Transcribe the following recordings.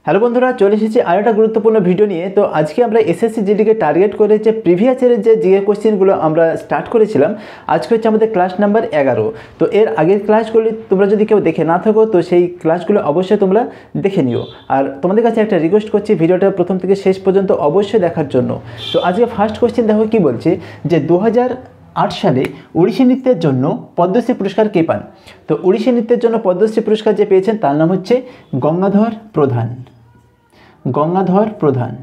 Hello বন্ধুরা, চলে এসেছি আর একটা গুরুত্বপূর্ণ ভিডিও নিয়ে। তো আজকে আমরা এসএসসি জিডিকে টার্গেট করে যে প্রিভিয়াস ইয়ারের যে জিকে কোশ্চেনগুলো আমরা স্টার্ট করেছিলাম, আজকে হচ্ছে আমাদের ক্লাস নাম্বার 11। তো এর আগের ক্লাসগুলি তোমরা যদি কেউ দেখে না থাকো তো সেই ক্লাসগুলো অবশ্যই তোমরা দেখে নিও। আর তোমাদের কাছে একটা রিকোয়েস্ট করছি, ভিডিওটা প্রথম থেকে শেষ পর্যন্ত অবশ্যই দেখার জন্য। তো আজকে ফার্স্ট কোশ্চেন দেখো কি বলছে, যে 2008 সালে ওড়িশি নৃত্যের জন্য পদ্মশ্রী পুরস্কার কে পান। তো ওড়িশি নৃত্যের জন্য পদ্মশ্রী পুরস্কার যে পেয়েছেন তার নাম হচ্ছে গঙ্গাধর প্রধান। গঙ্গাধর প্রধান।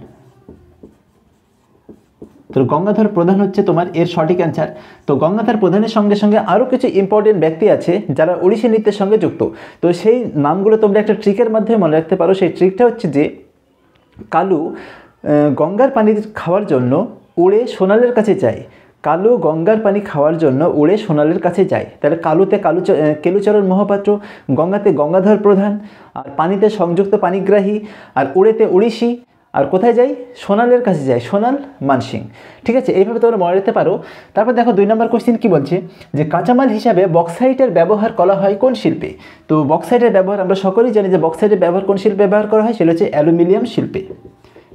তো গঙ্গাধর প্রধান হচ্ছে তোমার এর সঠিক অ্যান্সার। তো গঙ্গাধর প্রধানের সঙ্গে সঙ্গে আরও কিছু ইম্পর্টেন্ট ব্যক্তি আছে যারা ওড়িশি নৃত্যের সঙ্গে যুক্ত। তো সেই নামগুলো তোমরা একটা ট্রিকের মাধ্যমে মনে রাখতে পারো। সেই ট্রিকটা হচ্ছে যে কালু গঙ্গার পানি খাওয়ার জন্য উড়ে সোনালের কাছে যায়। কালু গঙ্গার পানি খাওয়ার জন্য উড়ে সোনালের কাছে যায়। তাহলে কালুতে কেলুচরণ মহাপাত্র, গঙ্গাতে গঙ্গাধর প্রধান, আর পানিতে সংযুক্ত পানিগ্রাহী, আর উড়েতে ওড়িশি, আর কোথায় যাই? সোনালের কাছে যায়, সোনাল মানসিং। ঠিক আছে, এইভাবে তোমরা মনে রাখতে পারো। তারপর দেখো 2 নম্বর কোশ্চেন কি বলছে, যে কাঁচামাল হিসাবে বক্সাইটের ব্যবহার করা হয় কোন শিল্পে। তো বক্সাইটের ব্যবহার আমরা সকলেই জানি যে বক্সাইটের ব্যবহার কোন শিল্পে ব্যবহার করা হয়, সেটা হচ্ছে অ্যালুমিনিয়াম শিল্পে।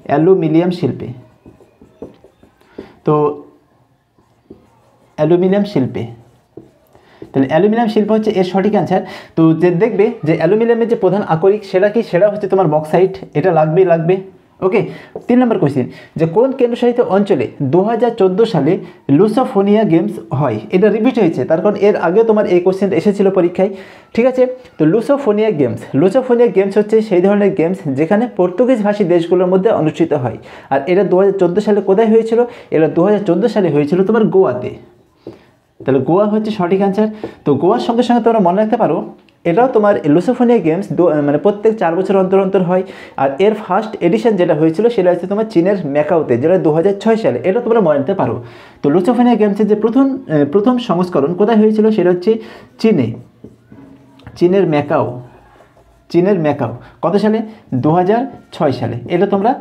অ্যালুমিনিয়াম শিল্পে। তো অ্যালুমিনিয়াম শিল্পে, তাহলে অ্যালুমিনিয়াম শিল্প হচ্ছে এর সঠিক অ্যান্সার। তো যে দেখবে যে অ্যালুমিনিয়ামের যে প্রধান আকরিক সেটা কি, সেটা হচ্ছে তোমার বক্সাইট। এটা লাগবে। ওকে, 3 নম্বর কোশ্চেন, যে কোন কেন্দ্রশাসিত অঞ্চলে 2014 সালে লুসোফোনিয়া গেমস হয়। এটা রিপিট হয়েছে, তার কারণ এর আগেও তোমার এই কোশ্চেন এসেছিল পরীক্ষায়। ঠিক আছে, তো লুসোফোনিয়া গেমস হচ্ছে সেই ধরনের গেমস যেখানে পর্তুগিজ ভাষী দেশগুলোর মধ্যে অনুষ্ঠিত হয়। আর এটা 2014 সালে কোথায় হয়েছিল? এটা 2014 সালে হয়েছিল তোমার গোয়াতে। তাহলে গোয়া হচ্ছে সঠিক অ্যান্সার। তো গোয়ার সঙ্গে সঙ্গে তোমরা মনে রাখতে পারো, এটাও তোমার লুসোফোনিয়া গেমস মানে প্রত্যেক 4 বছর অন্তর হয়। আর এর ফার্স্ট এডিশন যেটা হয়েছিল সেটা হচ্ছে তোমার চীনের ম্যাকাওতে, যেটা 2006 সালে। এটা তোমরা মনে রাখতে পারো। তো লুসোফোনিয়া গেমসের যে প্রথম সংস্করণ কোথায় হয়েছিল, সেটা হচ্ছে চীনের ম্যাকাও। কত সালে? 2006 সালে। এটা তোমরা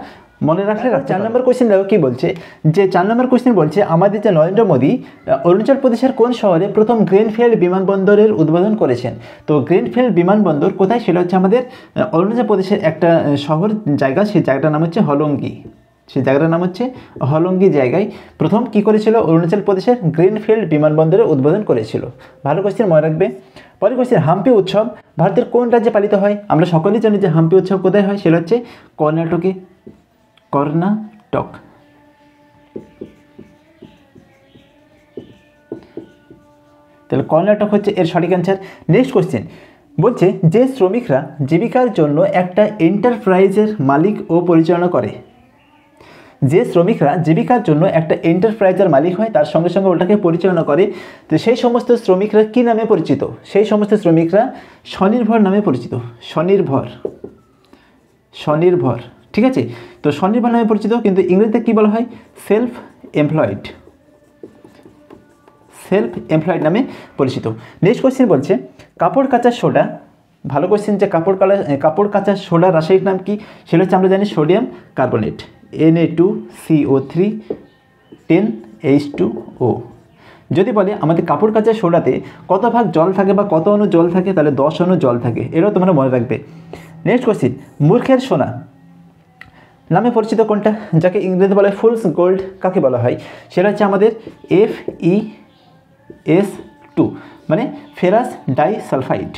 মনে রাখলে। 4 নম্বর কোশ্চেন দেখো কি বলছে, যে 4 নম্বর কোশ্চেন বলছে আমাদের যে নরেন্দ্র মোদী অরুণাচল প্রদেশের কোন শহরে প্রথম গ্রিনফিল্ড বিমানবন্দরের উদ্বোধন করেছেন। তো গ্রিনফিল্ড বিমানবন্দর কোথায়, সেটা হচ্ছে আমাদের অরুণাচল প্রদেশের একটা শহর জায়গা, সেই জায়গাটার নাম হচ্ছে হলঙ্গি জায়গায় প্রথম কি করেছিল, অরুণাচল প্রদেশের গ্রিনফিল্ড বিমানবন্দরের উদ্বোধন করেছিল। ভালো কোশ্চেন, মনে রাখবে। পরের কোশ্চেন, হাম্পি উৎসব ভারতের কোন রাজ্যে পালিত হয়। আমরা সকলেই জানি যে হাম্পি উৎসব কোথায় হয়, সেটা হচ্ছে কর্ণাটক। তাহলে কর্ণাটক হচ্ছে এর সঠিক অ্যান্সার। নেক্সট কোশ্চেন বলছে, যে শ্রমিকরা জীবিকার জন্য একটা এন্টারপ্রাইজের মালিক ও পরিচালনা করে। যে শ্রমিকরা জীবিকার জন্য একটা এন্টারপ্রাইজের মালিক হয়, তার সঙ্গে সঙ্গে ওটাকে পরিচালনা করে, তো সেই সমস্ত শ্রমিকরা কি নামে পরিচিত? সেই সমস্ত শ্রমিকরা স্বনির্ভর নামে পরিচিত। স্বনির্ভর। ঠিক আছে, তো স্বনির্ভর নামে পরিচিত, কিন্তু ইংরেজিতে কি বলা হয়? সেলফ এমপ্লয়েড নামে পরিচিত। নেক্সট কোশ্চেন বলছে, কাপড় কাচার সোডা। ভালো কোশ্চেন, যে কাপড় কাচার সোডা রাসায়নিক নাম কি? সেটা হচ্ছে আমরা জানি সোডিয়াম কার্বনেট, Na2CO3 10H2O। যদি বলে আমাদের কাপড় কাচার সোডাতে কত ভাগ জল থাকে বা কত অণু জল থাকে, তাহলে 10 অণু জল থাকে। এটাও তোমরা মনে রাখবে। নেক্সট কোশ্চেন, মূর্খের সোনা নামে পরিচিত কোনটা, যাকে ইংরেজিতে বলা হয় ফুলস গোল্ড, কাকে বলা হয়? সেটা হচ্ছে আমাদের FeS2, মানে ফেরাস ডাইসালফাইড।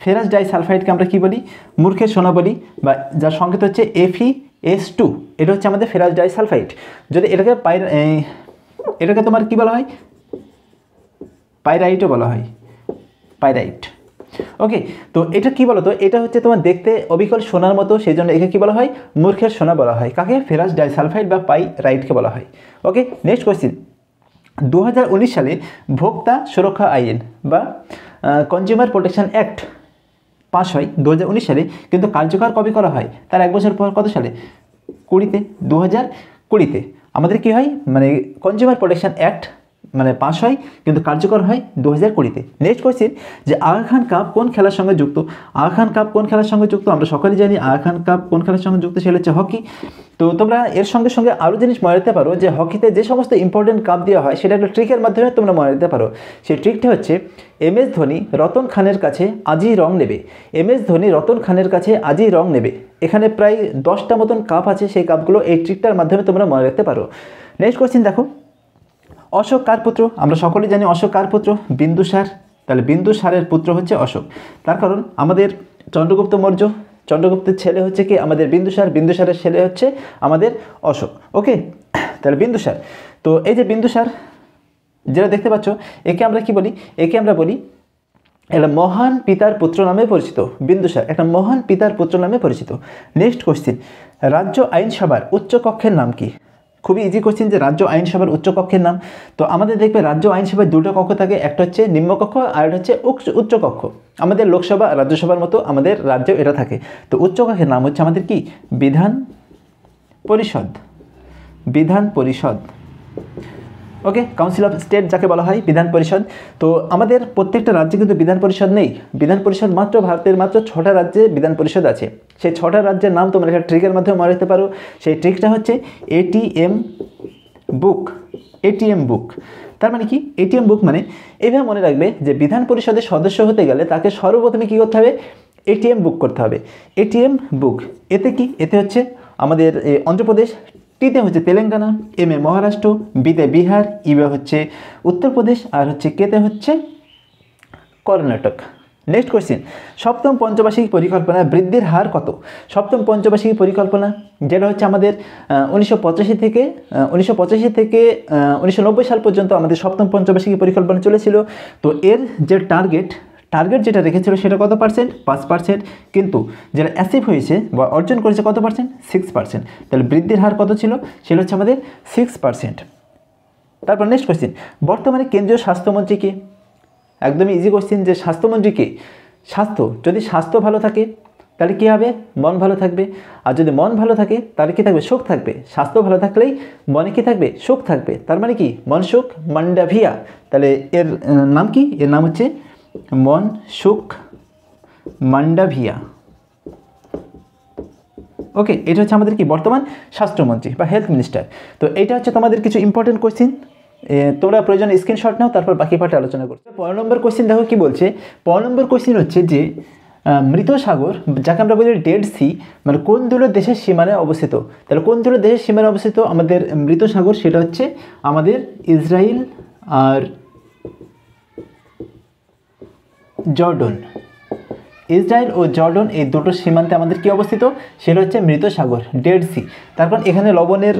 ফেরাস ডাইসালফাইডকে আমরা কি বলি? মূর্খের সোনা বলি, বা যার সংকেত হচ্ছে FeS2। এটা হচ্ছে আমাদের ফেরাস ডাইসালফাইড। যদি এটাকে তোমার কি বলা হয়? পাইরাইটও বলা হয়, পাইরাইট। ওকে, তো এটা কি বলো তো, এটা হচ্ছে তোমার দেখতে অবিকল সোনার মতো, সেই জন্য একে কি বলা হয়? মূর্খের সোনা বলা হয়। কাকে? ফেরাস ডাইসালফাইড বা পাইরাইটকে বলা হয়। ওকে, নেক্সট কোয়েশ্চেন, 2019 সালে ভোক্তা সুরক্ষা আইন বা কনজিউমার প্রোটেকশন অ্যাক্ট পাস হয় 2019 সালে, কিন্তু কার্যকর কবে করা হয়? তার 1 বছর পর, কত সালে? 2020-তে আমাদের কি হয়, মানে কনজিউমার প্রোটেকশন অ্যাক্ট মানে পাস হয় কিন্তু কার্যকর হয় 2020-তে। নেক্সট কোয়েশ্চেন যে আগা খান কাপ কোন খেলার সঙ্গে যুক্ত? আগা খান কাপ কোন খেলার সঙ্গে যুক্ত? আমরা সকলেই জানি আগা খান কাপ কোন খেলার সঙ্গে যুক্ত, সেটা হচ্ছে হকি। তো তোমরা এর সঙ্গে সঙ্গে আরও জিনিস মনে রাখতে পারো যে হকিতে যে সমস্ত ইম্পর্টেন্ট কাপ দেওয়া হয় সেটা একটা ট্রিকের মাধ্যমে তোমরা মনে রাখতে পারো। সেই ট্রিকটা হচ্ছে MS ধোনি রতন খানের কাছে আজই রং নেবে। MS ধোনি রতন খানের কাছে আজই রং নেবে। এখানে প্রায় 10টা মতন কাপ আছে, সেই কাপগুলো এই ট্রিকটার মাধ্যমে তোমরা মনে রাখতে পারো। নেক্সট কোয়েশ্চেন দেখো, অশোক কার পুত্র? আমরা সকলেই জানি অশোক কার পুত্র? বিন্দুসার। তাহলে বিন্দুসারের পুত্র হচ্ছে অশোক। তার কারণ আমাদের চন্দ্রগুপ্ত মৌর্য, চন্দ্রগুপ্তের ছেলে হচ্ছে কি আমাদের বিন্দুসার, বিন্দুসারের ছেলে হচ্ছে আমাদের অশোক। ওকে, তাহলে বিন্দুসার। তো এই যে বিন্দুসার যেটা দেখতে পাচ্ছ, একে আমরা কি বলি? একে আমরা বলি একটা মহান পিতার পুত্র নামে পরিচিত। বিন্দুসার একটা মহান পিতার পুত্র নামে পরিচিত। নেক্সট কোশ্চিন, রাজ্য আইনসভার উচ্চ কক্ষের নাম কি? খুবই ইজি কোশ্চিন যে রাজ্য আইনসভার উচ্চ কক্ষের নাম। তো আমাদের দেখবে রাজ্য আইনসভায় দুটো কক্ষ থাকে, একটা হচ্ছে নিম্নকক্ষ আর একটা হচ্ছে উচ্চ কক্ষ। আমাদের লোকসভা রাজ্যসভার মতো আমাদের রাজ্য এটা থাকে। তো উচ্চ কক্ষের নাম হচ্ছে আমাদের কি? বিধান পরিষদ। বিধান পরিষদ। ওকে, কাউন্সিল অফ স্টেট যাকে বলা হয়, বিধান পরিষদ। তো আমাদের প্রত্যেকটা রাজ্যে কিন্তু বিধান পরিষদ নেই। বিধান পরিষদ মাত্র ভারতের মাত্র 6টা রাজ্যে বিধান পরিষদ আছে। সেই 6টা রাজ্যের নাম তোমরা একটা ট্রিকের মাধ্যমে মনে রাখতে পারো। সেই ট্রিকটা হচ্ছে ATM বুক। ATM বুক তার মানে কি? ATM বুক মানে এইভাবে মনে রাখবে যে বিধান পরিষদের সদস্য হতে গেলে তাকে সর্বপ্রথমে কী করতে হবে? ATM বুক করতে হবে। ATM বুক। এতে কি? এতে হচ্ছে আমাদের অন্ধ্রপ্রদেশ, টিতে হচ্ছে তেলেঙ্গানা, এম এ মহারাষ্ট্র, বিতে বিহার, ইবে হচ্ছে উত্তরপ্রদেশ, আর হচ্ছে কেতে হচ্ছে কর্ণাটক। নেক্সট কোয়েশ্চেন, সপ্তম পঞ্চবার্ষিক পরিকল্পনা বৃদ্ধির হার কত? সপ্তম পঞ্চবার্ষিক পরিকল্পনা যেটা হচ্ছে আমাদের 1985 থেকে 1990 সাল পর্যন্ত আমাদের সপ্তম পঞ্চবার্ষিক পরিকল্পনা চলেছিল। তো এর যে টার্গেট যেটা রেখেছিল সেটা কত পার্সেন্ট? 5%। কিন্তু যেটা অ্যাচিভ হয়েছে বা অর্জন করেছে কত পার্সেন্ট? 6%। তাহলে বৃদ্ধির হার কত ছিল? সেটা হচ্ছে আমাদের 6%। তারপর নেক্সট কোয়েশ্চেন, বর্তমানে কেন্দ্রীয় স্বাস্থ্যমন্ত্রী কে? একদমই ইজি কোয়েশ্চেন যে স্বাস্থ্যমন্ত্রী কে? স্বাস্থ্য, যদি স্বাস্থ্য ভালো থাকে তাহলে কী হবে? মন ভালো থাকবে। আর যদি মন ভালো থাকে তাহলে কী থাকবে? সুখ থাকবে। স্বাস্থ্য ভালো থাকলেই মনে কী থাকবে? সুখ থাকবে। তার মানে কি? মনসুখ মান্ডাভিয়া। তাহলে এর নাম কি? এর নাম হচ্ছে মনসুখ মান্ডাভিয়া। ওকে, এটা হচ্ছে আমাদের কি বর্তমান স্বাস্থ্যমন্ত্রী বা হেলথ মিনিস্টার। তো এটা হচ্ছে তোমাদের কিছু ইম্পর্টেন্ট কোয়েশ্চেন। তোমরা প্রয়োজনে স্ক্রিনশট নাও, তারপর বাকি পার্টে আলোচনা করছো। 15 নম্বর কোয়েশ্চেন দেখো কি বলছে। 15 নম্বর কোয়েশ্চেন হচ্ছে যে মৃত সাগর, যাকে আমরা বলি ডেড সি, মানে কোন দুটো দেশের সীমানায় অবস্থিত? তাহলে কোন দুটো দেশের সীমানায় অবস্থিত আমাদের মৃত সাগর? সেটা হচ্ছে আমাদের ইসরায়েল আর জর্ডন। ইসরায়েল ও জর্ডন এই দুটো সীমান্তে আমাদের কি অবস্থিত? সেটা হচ্ছে মৃত সাগর, ডেড সি। তারপর এখানে লবণের,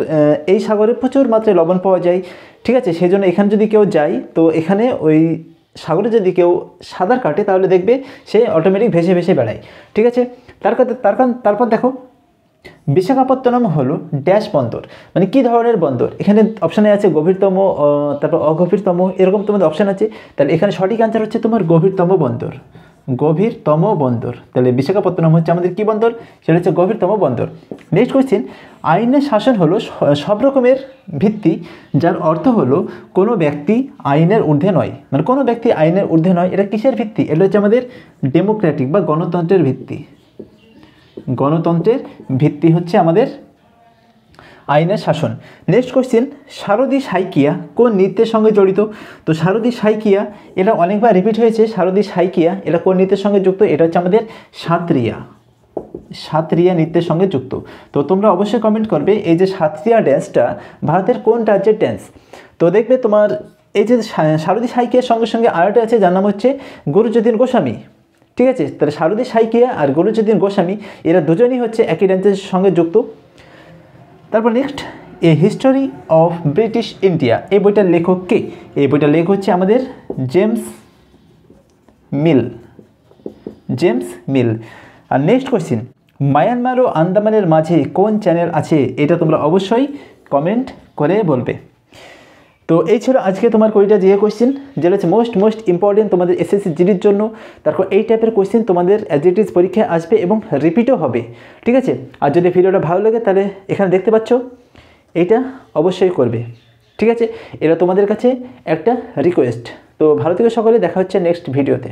এই সাগরে প্রচুর মাত্রায় লবণ পাওয়া যায়, ঠিক আছে? সেই জন্য এখানে যদি কেউ যায় তো এখানে ওই সাগরে যদি কেউ সাঁতার কাটে তাহলে দেখবে সে অটোমেটিক ভেসে ভেসে বেড়ায়, ঠিক আছে? তারপর দেখো বিশাখাপত্তনম হলো ড্যাশ বন্দর, মানে কি ধরনের বন্দর? এখানে অপশানে আছে গভীরতম, তারপর অগভীরতম, এরকম তোমাদের অপশান আছে। তাহলে এখানে সঠিক অ্যান্সার হচ্ছে তোমার গভীরতম বন্দর। গভীরতম বন্দর। তাহলে বিশাখাপত্তনম হচ্ছে আমাদের কি বন্দর? সেটা হচ্ছে গভীরতম বন্দর। নেক্সট কোয়েশ্চেন, আইনের শাসন হলো সব রকমের ভিত্তি, যার অর্থ হলো কোনো ব্যক্তি আইনের ঊর্ধ্বে নয়। মানে কোনো ব্যক্তি আইনের ঊর্ধ্বে নয়, এটা কিসের ভিত্তি? এটা হচ্ছে আমাদের ডেমোক্রেটিক বা গণতন্ত্রের ভিত্তি। গণতন্ত্রের ভিত্তি হচ্ছে আমাদের আইনের শাসন। নেক্সট কোয়েশ্চেন, শারদী সাইকিয়া কোন নৃত্যের সঙ্গে জড়িত? তো শারদী সাইকিয়া এটা অনেকবার রিপিট হয়েছে। শারদী সাইকিয়া এটা কোন নৃত্যের সঙ্গে যুক্ত? এটা হচ্ছে আমাদের সাতরিয়া। সাতরিয়া নৃত্যের সঙ্গে যুক্ত। তো তোমরা অবশ্যই কমেন্ট করবে এই যে সাতরিয়া ড্যান্সটা ভারতের কোন রাজ্যের ড্যান্স? তো দেখবে তোমার এই যে শারদী সাইকিয়ার সঙ্গে সঙ্গে আরেকটা আছে যার নাম হচ্ছে গুরুযতীন গোস্বামী, ঠিক আছে? তাহলে শারদী সাইকিয়া আর গুরুযতীন গোস্বামী এরা দুজনই হচ্ছে একই ড্যান্সের সঙ্গে যুক্ত। তারপর next, a history of British India, এই বইটার লেখক কে? এই বইটার লেখক হচ্ছে আমাদের জেমস মিল। James Mill. আর নেক্সট কোয়েশ্চেন, মায়ানমার ও আন্দামানের মাঝে কোন চ্যানেল আছে? এটা তোমরা অবশ্যই কমেন্ট করে বলবে। তো এই ছিল আজকে তোমার কয়টা যে কোয়েশ্চেন, যেটা হচ্ছে মোস্ট ইম্পর্টেন্ট তোমাদের এসএসসি জিডির জন্য। তারপর এই টাইপের কোয়েশ্চেন তোমাদের অ্যাজ ইট ইজ পরীক্ষায় আসবে এবং রিপিটও হবে, ঠিক আছে? আর যদি ভিডিওটা ভালো লাগে তাহলে এখানে দেখতে পাচ্ছ এইটা অবশ্যই করবে। ঠিক আছে, এটা তোমাদের কাছে একটা রিকোয়েস্ট। তো ভালো থেকে সকলে, দেখা হচ্ছে নেক্সট ভিডিওতে।